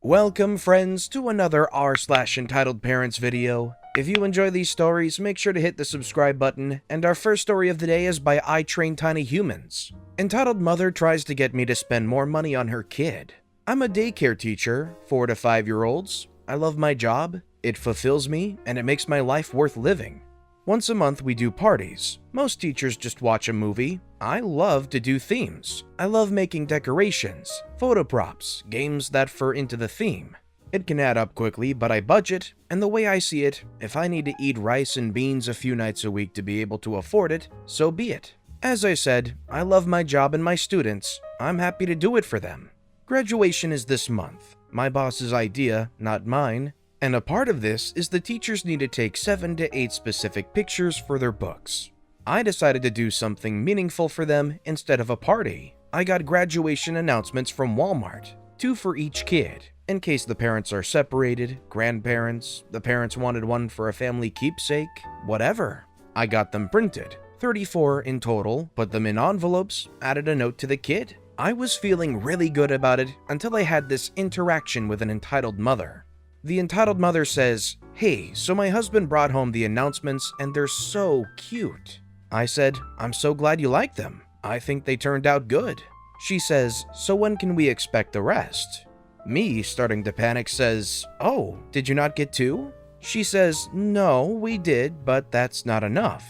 Welcome friends to another r/entitled parents video. If you enjoy these stories, make sure to hit the subscribe button, and our first story of the day is by I Train Tiny Humans. Entitled Mother tries to get me to spend more money on her kid. I'm a daycare teacher, 4 to 5-year-olds. I love my job, it fulfills me, and it makes my life worth living. Once a month we do parties. Most teachers just watch a movie. I love to do themes. I love making decorations, photo props, games that fur into the theme. It can add up quickly, but I budget, and the way I see it, if I need to eat rice and beans a few nights a week to be able to afford it, so be it. As I said, I love my job and my students. I'm happy to do it for them. Graduation is this month. My boss's idea, not mine. And a part of this is the teachers need to take 7 to 8 specific pictures for their books. I decided to do something meaningful for them instead of a party. I got graduation announcements from Walmart, 2 for each kid, in case the parents are separated, grandparents, the parents wanted one for a family keepsake, whatever. I got them printed, 34 in total, put them in envelopes, added a note to the kid. I was feeling really good about it until I had this interaction with an entitled mother. The entitled mother says, "Hey, so my husband brought home the announcements and they're so cute." I said, "I'm so glad you like them. I think they turned out good." She says, "So when can we expect the rest?" Me, starting to panic, says, "Oh, did you not get 2?" She says, "No, we did, but that's not enough."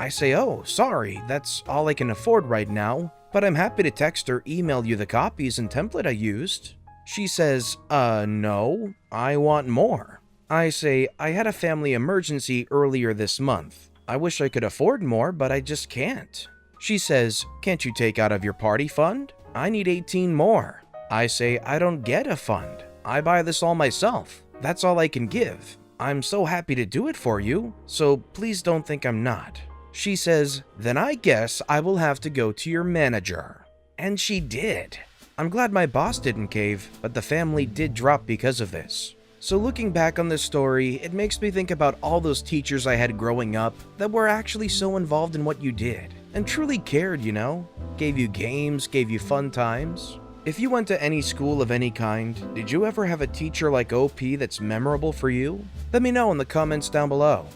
I say, "Oh, sorry, that's all I can afford right now, but I'm happy to text or email you the copies and template I used." She says, no, I want more." I say, "I had a family emergency earlier this month. I wish I could afford more, but I just can't." She says, "Can't you take out of your party fund? I need 18 more." I say, "I don't get a fund. I buy this all myself. That's all I can give. I'm so happy to do it for you, so please don't think I'm not." She says, "Then I guess I will have to go to your manager." And she did. I'm glad my boss didn't cave, but the family did drop because of this. So looking back on this story, it makes me think about all those teachers I had growing up that were actually so involved in what you did and truly cared, you know? Gave you games, gave you fun times. If you went to any school of any kind, did you ever have a teacher like OP that's memorable for you? Let me know in the comments down below.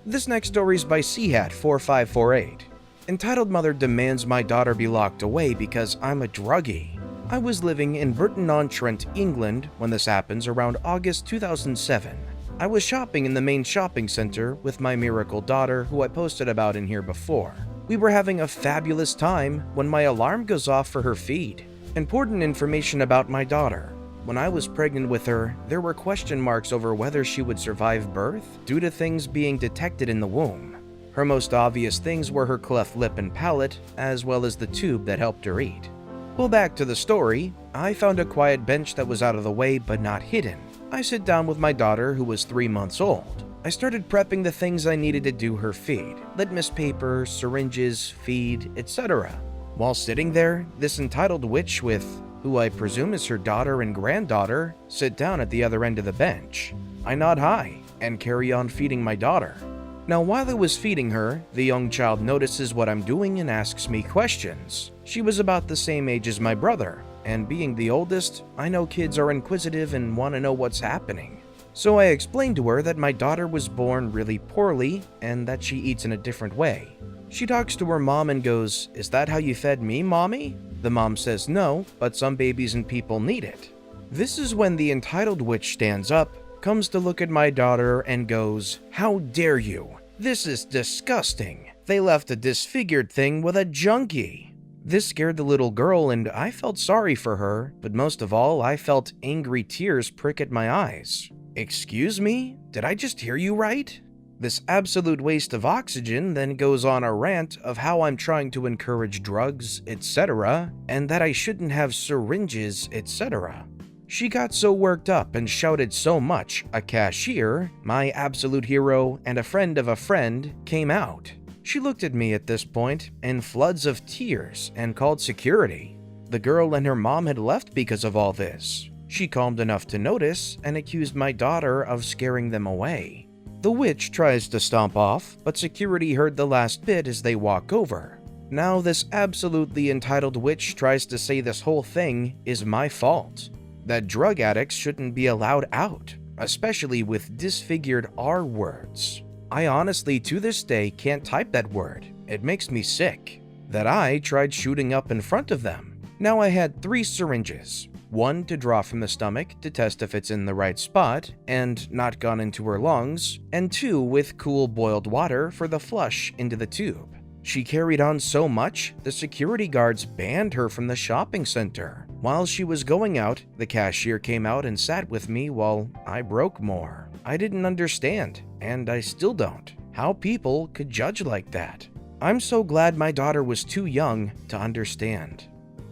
This next story is by Hat4548. Entitled Mother demands my daughter be locked away because I'm a druggie. I was living in Burton-on-Trent, England when this happens around August 2007. I was shopping in the main shopping center with my miracle daughter who I posted about in here before. We were having a fabulous time when my alarm goes off for her feed. Important information about my daughter. When I was pregnant with her, there were question marks over whether she would survive birth due to things being detected in the womb. Her most obvious things were her cleft lip and palate, as well as the tube that helped her eat. Well, back to the story. I found a quiet bench that was out of the way but not hidden. I sit down with my daughter, who was 3 months old. I started prepping the things I needed to do her feed: litmus paper, syringes, feed, etc. While sitting there, this entitled witch with, who I presume is her daughter and granddaughter, sit down at the other end of the bench. I nod hi and carry on feeding my daughter. Now, while I was feeding her, the young child notices what I'm doing and asks me questions. She was about the same age as my brother, and being the oldest, I know kids are inquisitive and want to know what's happening. So I explained to her that my daughter was born really poorly and that she eats in a different way. She talks to her mom and goes, "Is that how you fed me, mommy?" The mom says no, but some babies and people need it. This is when the entitled witch stands up, comes to look at my daughter and goes, "How dare you? This is disgusting. They left a disfigured thing with a junkie." This scared the little girl and I felt sorry for her, but most of all, I felt angry tears prick at my eyes. "Excuse me? Did I just hear you right?" This absolute waste of oxygen then goes on a rant of how I'm trying to encourage drugs, etc., and that I shouldn't have syringes, etc. She got so worked up and shouted so much, a cashier, my absolute hero, and a friend of a friend came out. She looked at me at this point in floods of tears and called security. The girl and her mom had left because of all this. She calmed enough to notice and accused my daughter of scaring them away. The witch tries to stomp off, but security heard the last bit as they walk over. Now this absolutely entitled witch tries to say this whole thing is my fault. that drug addicts shouldn't be allowed out, especially with disfigured R words. I honestly, to this day, can't type that word. It makes me sick. That I tried shooting up in front of them. Now I had 3 syringes. 1 to draw from the stomach to test if it's in the right spot and not gone into her lungs, and 2 with cool boiled water for the flush into the tube. She carried on so much, the security guards banned her from the shopping center. While she was going out, the cashier came out and sat with me while I broke more. I didn't understand, and I still don't, how people could judge like that. I'm so glad my daughter was too young to understand.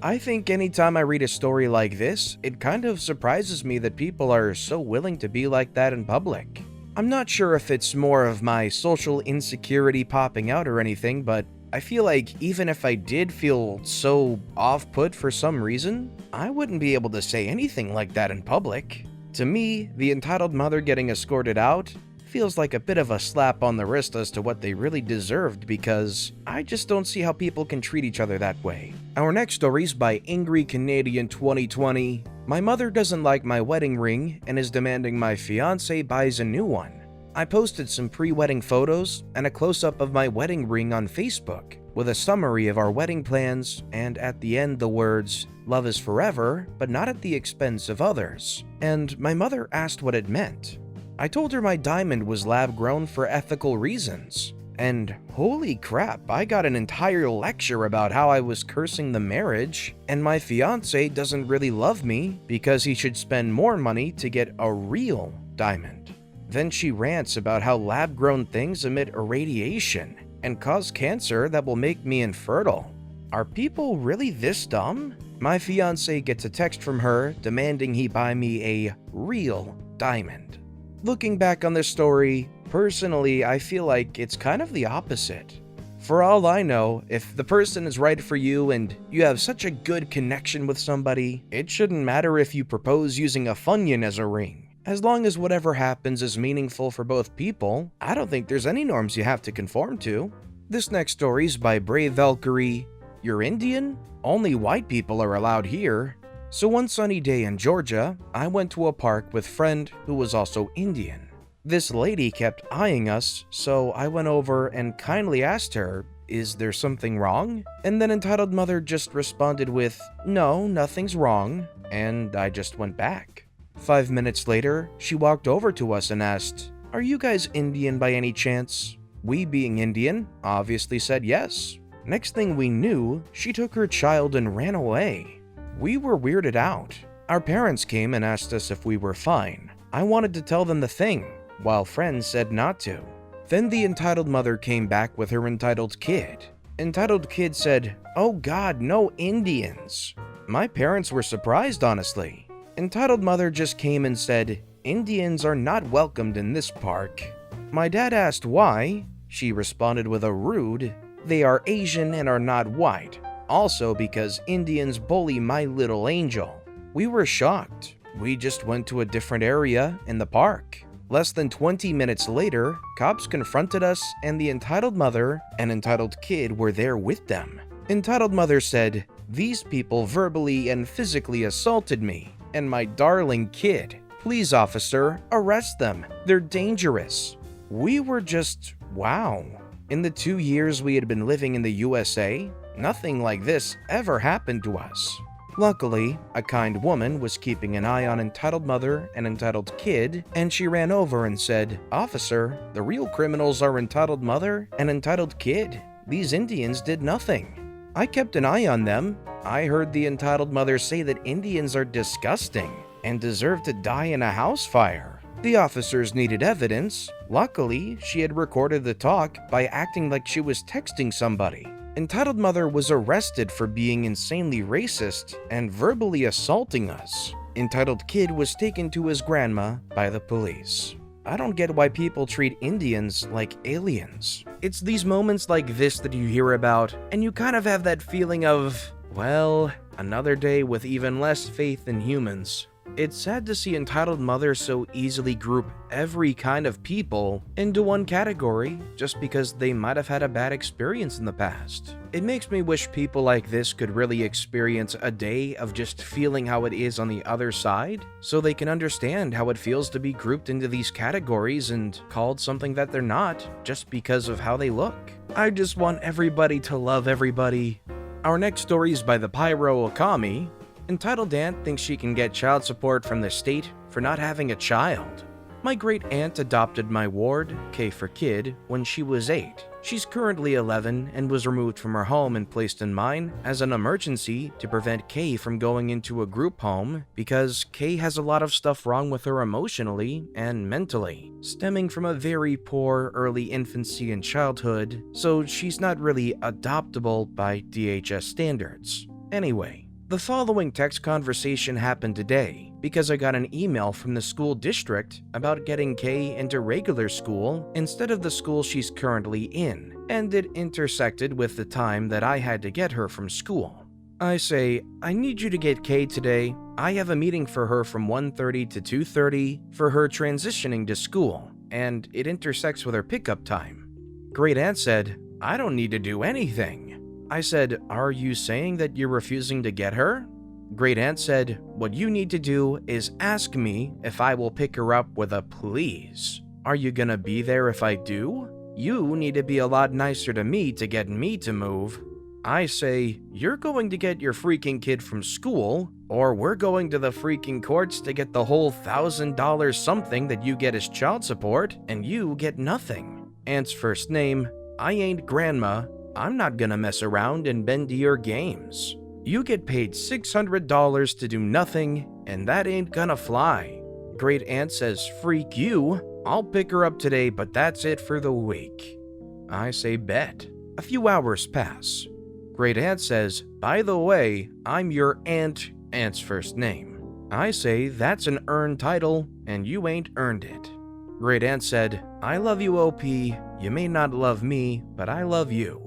I think anytime I read a story like this, it kind of surprises me that people are so willing to be like that in public. I'm not sure if it's more of my social insecurity popping out or anything, but I feel like even if I did feel so off-put for some reason, I wouldn't be able to say anything like that in public. To me, the entitled mother getting escorted out feels like a bit of a slap on the wrist as to what they really deserved, because I just don't see how people can treat each other that way. Our next story is by Angry Canadian 2020. My mother doesn't like my wedding ring and is demanding my fiance buys a new one. I posted some pre-wedding photos and a close-up of my wedding ring on Facebook with a summary of our wedding plans, and at the end the words, "Love is forever, but not at the expense of others." And my mother asked what it meant. I told her my diamond was lab-grown for ethical reasons. And holy crap, I got an entire lecture about how I was cursing the marriage, and my fiancé doesn't really love me because he should spend more money to get a real diamond. Then she rants about how lab-grown things emit irradiation and cause cancer that will make me infertile. Are people really this dumb? My fiancé gets a text from her demanding he buy me a real diamond. Looking back on this story, personally, I feel like it's kind of the opposite. For all I know, if the person is right for you and you have such a good connection with somebody, it shouldn't matter if you propose using a Funyun as a ring. As long as whatever happens is meaningful for both people, I don't think there's any norms you have to conform to. This next story is by Brave Valkyrie. You're Indian? Only white people are allowed here. So one sunny day in Georgia, I went to a park with a friend who was also Indian. This lady kept eyeing us, so I went over and kindly asked her, "Is there something wrong?" And then entitled mother just responded with, "No, nothing's wrong," and I just went back. 5 minutes later, she walked over to us and asked, "Are you guys Indian by any chance?" We, being Indian, obviously said yes. Next thing we knew, she took her child and ran away. We were weirded out. Our parents came and asked us if we were fine. I wanted to tell them the thing, while friends said not to. Then the entitled mother came back with her entitled kid. Entitled kid said, "Oh God, no Indians." My parents were surprised, honestly. Entitled mother just came and said, "Indians are not welcomed in this park." My dad asked why. She responded with a rude, "They are Asian and are not white. Also because Indians bully my little angel." We were shocked. We just went to a different area in the park. Less than 20 minutes later, cops confronted us, and the entitled mother and entitled kid were there with them. Entitled mother said, "These people verbally and physically assaulted me and my darling kid. Please, officer, arrest them. They're dangerous." We were just, wow. In the 2 years we had been living in the USA, nothing like this ever happened to us. Luckily, a kind woman was keeping an eye on entitled mother and entitled kid, and she ran over and said, "Officer, the real criminals are entitled mother and entitled kid. These Indians did nothing." I kept an eye on them. I heard the entitled mother say that Indians are disgusting and deserve to die in a house fire. The officers needed evidence. Luckily, she had recorded the talk by acting like she was texting somebody. Entitled mother was arrested for being insanely racist and verbally assaulting us. Entitled kid was taken to his grandma by the police. I don't get why people treat Indians like aliens. It's these moments like this that you hear about, and you kind of have that feeling of, well, another day with even less faith in humans. It's sad to see entitled mothers so easily group every kind of people into one category just because they might have had a bad experience in the past. It makes me wish people like this could really experience a day of just feeling how it is on the other side, so they can understand how it feels to be grouped into these categories and called something that they're not just because of how they look. I just want everybody to love everybody. Our next story is by the Pyro Okami. Entitled aunt thinks she can get child support from the state for not having a child. My great aunt adopted my ward, K for kid, when she was 8. She's currently 11 and was removed from her home and placed in mine as an emergency to prevent K from going into a group home because K has a lot of stuff wrong with her emotionally and mentally, stemming from a very poor early infancy and childhood, so she's not really adoptable by DHS standards. Anyway, the following text conversation happened today because I got an email from the school district about getting Kay into regular school instead of the school she's currently in, and it intersected with the time that I had to get her from school. I say, I need you to get Kay today. I have a meeting for her from 1:30 to 2:30 for her transitioning to school, and it intersects with her pickup time. Great aunt said, I don't need to do anything. I said, are you saying that you're refusing to get her? Great aunt said, what you need to do is ask me if I will pick her up with a please. Are you gonna be there if I do? You need to be a lot nicer to me to get me to move. I say, you're going to get your freaking kid from school, or we're going to the freaking courts to get the whole $1,000 something that you get as child support, and you get nothing. Aunt's first name, I ain't grandma. I'm not gonna mess around and bend to your games. You get paid $600 to do nothing, and that ain't gonna fly. Great aunt says, freak you. I'll pick her up today, but that's it for the week. I say, bet. A few hours pass. Great aunt says, by the way, I'm your aunt's first name. I say, that's an earned title, and you ain't earned it. Great aunt said, I love you, OP. You may not love me, but I love you.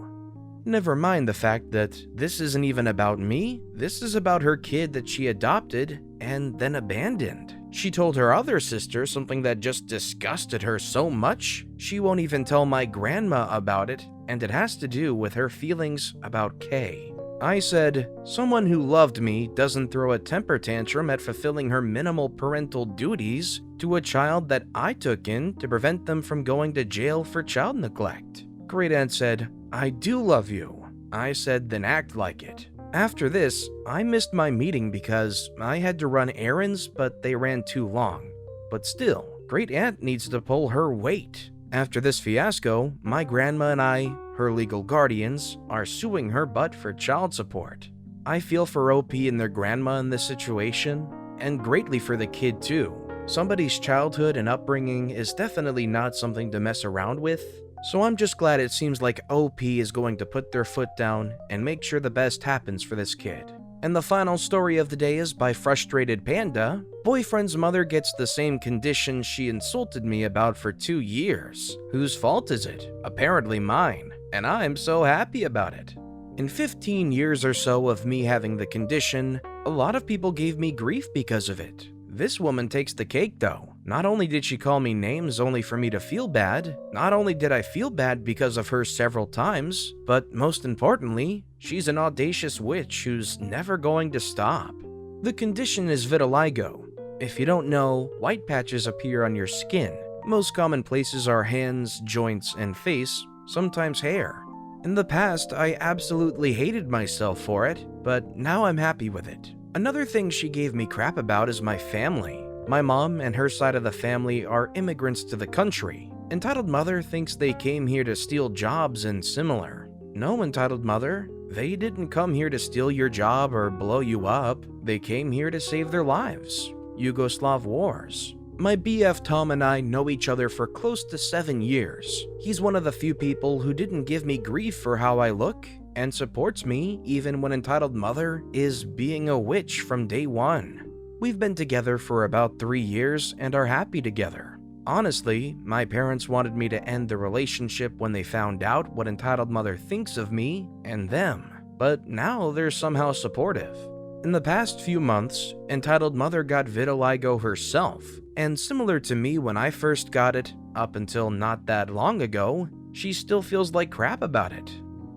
Never mind the fact that this isn't even about me, this is about her kid that she adopted and then abandoned. She told her other sister something that just disgusted her so much, she won't even tell my grandma about it, and it has to do with her feelings about Kay. I said, someone who loved me doesn't throw a temper tantrum at fulfilling her minimal parental duties to a child that I took in to prevent them from going to jail for child neglect. Great aunt said, I do love you. I said, then act like it. After this, I missed my meeting because I had to run errands, but they ran too long. But still, great aunt needs to pull her weight. After this fiasco, my grandma and I, her legal guardians, are suing her butt for child support. I feel for OP and their grandma in this situation, and greatly for the kid too. Somebody's childhood and upbringing is definitely not something to mess around with. So I'm just glad it seems like OP is going to put their foot down and make sure the best happens for this kid. And the final story of the day is by Frustrated Panda. Boyfriend's mother gets the same condition she insulted me about for 2 years. Whose fault is it? Apparently mine. And I'm so happy about it. In 15 years or so of me having the condition, a lot of people gave me grief because of it. This woman takes the cake though. Not only did she call me names only for me to feel bad, not only did I feel bad because of her several times, but most importantly, she's an audacious witch who's never going to stop. The condition is vitiligo. If you don't know, white patches appear on your skin. Most common places are hands, joints, and face, sometimes hair. In the past, I absolutely hated myself for it, but now I'm happy with it. Another thing she gave me crap about is my family. My mom and her side of the family are immigrants to the country. Entitled mother thinks they came here to steal jobs and similar. No, entitled mother, they didn't come here to steal your job or blow you up. They came here to save their lives. Yugoslav wars. My BF Tom and I know each other for close to 7 years. He's one of the few people who didn't give me grief for how I look and supports me even when entitled mother is being a witch from day one. We've been together for about 3 years and are happy together. Honestly, my parents wanted me to end the relationship when they found out what entitled mother thinks of me and them, but now they're somehow supportive. In the past few months, entitled mother got vitiligo herself, and similar to me when I first got it, up until not that long ago, she still feels like crap about it.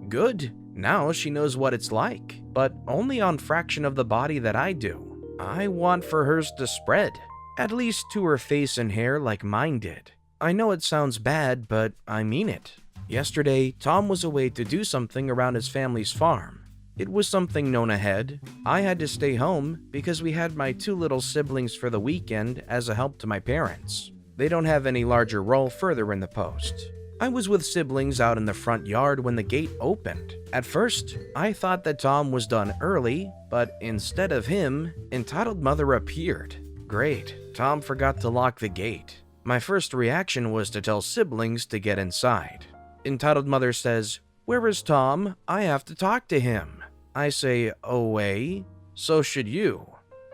Good, now she knows what it's like, but only on fraction of the body that I do. I want for hers to spread, at least to her face and hair like mine did. I know it sounds bad, but I mean it. Yesterday, Tom was away to do something around his family's farm. It was something known ahead. I had to stay home because we had my 2 little siblings for the weekend as a help to my parents. They don't have any larger role further in the post. I was with siblings out in the front yard when the gate opened. At first, I thought that Tom was done early, but instead of him, entitled mother appeared. Great, Tom forgot to lock the gate. My first reaction was to tell siblings to get inside. Entitled mother says, "Where is Tom? I have to talk to him." I say, "Away? So should you."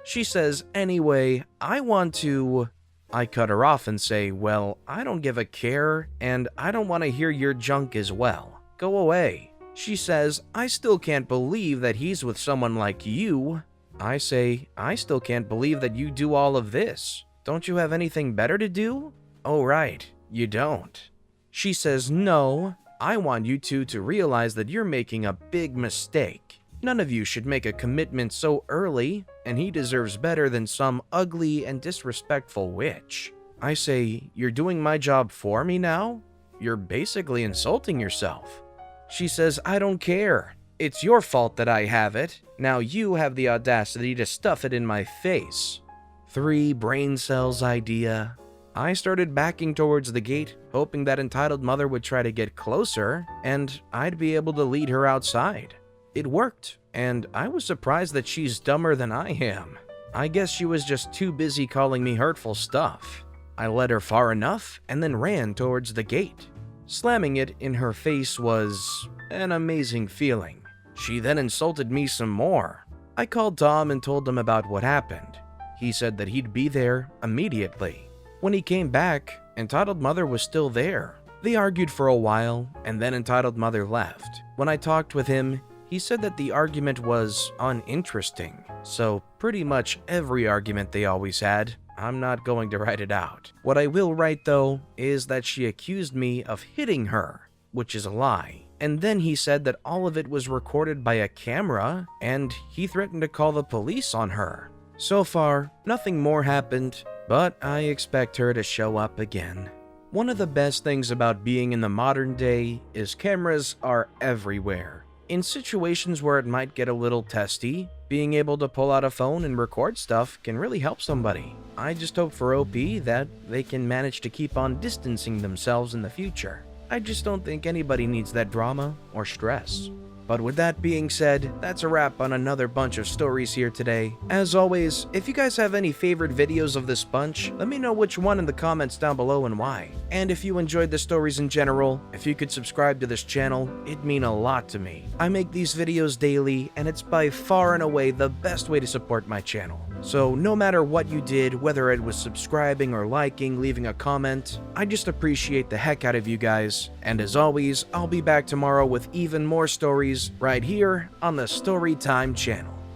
She says, "Anyway, I want to..." I cut her off and say, "Well, I don't give a care, and I don't want to hear your junk as well. Go away." She says, "I still can't believe that he's with someone like you." I say, "I still can't believe that you do all of this. Don't you have anything better to do?" "Oh, right, you don't." She says, "No, I want you two to realize that you're making a big mistake. None of you should make a commitment so early, and he deserves better than some ugly and disrespectful witch." I say, "You're doing my job for me now? You're basically insulting yourself." She says, "I don't care. It's your fault that I have it. Now you have the audacity to stuff it in my face." 3 brain cells idea. I started backing towards the gate, hoping that entitled mother would try to get closer, and I'd be able to lead her outside. It worked, and I was surprised that she's dumber than I am. I guess she was just too busy calling me hurtful stuff. I led her far enough and then ran towards the gate. Slamming it in her face was an amazing feeling. She then insulted me some more. I called Tom and told him about what happened. He said that he'd be there immediately. When he came back, entitled mother was still there. They argued for a while, and then entitled mother left. When I talked with him, he said that the argument was uninteresting, so pretty much every argument they always had, I'm not going to write it out. What I will write though, is that she accused me of hitting her, which is a lie. And then he said that all of it was recorded by a camera, and he threatened to call the police on her. So far, nothing more happened, but I expect her to show up again. One of the best things about being in the modern day is cameras are everywhere. In situations where it might get a little testy, being able to pull out a phone and record stuff can really help somebody. I just hope for OP that they can manage to keep on distancing themselves in the future. I just don't think anybody needs that drama or stress. But with that being said, that's a wrap on another bunch of stories here today. As always, if you guys have any favorite videos of this bunch, let me know which one in the comments down below and why. And if you enjoyed the stories in general, if you could subscribe to this channel, it'd mean a lot to me. I make these videos daily, and it's by far and away the best way to support my channel. So no matter what you did, whether it was subscribing or liking, leaving a comment, I just appreciate the heck out of you guys. And as always, I'll be back tomorrow with even more stories right here on the Storytime channel.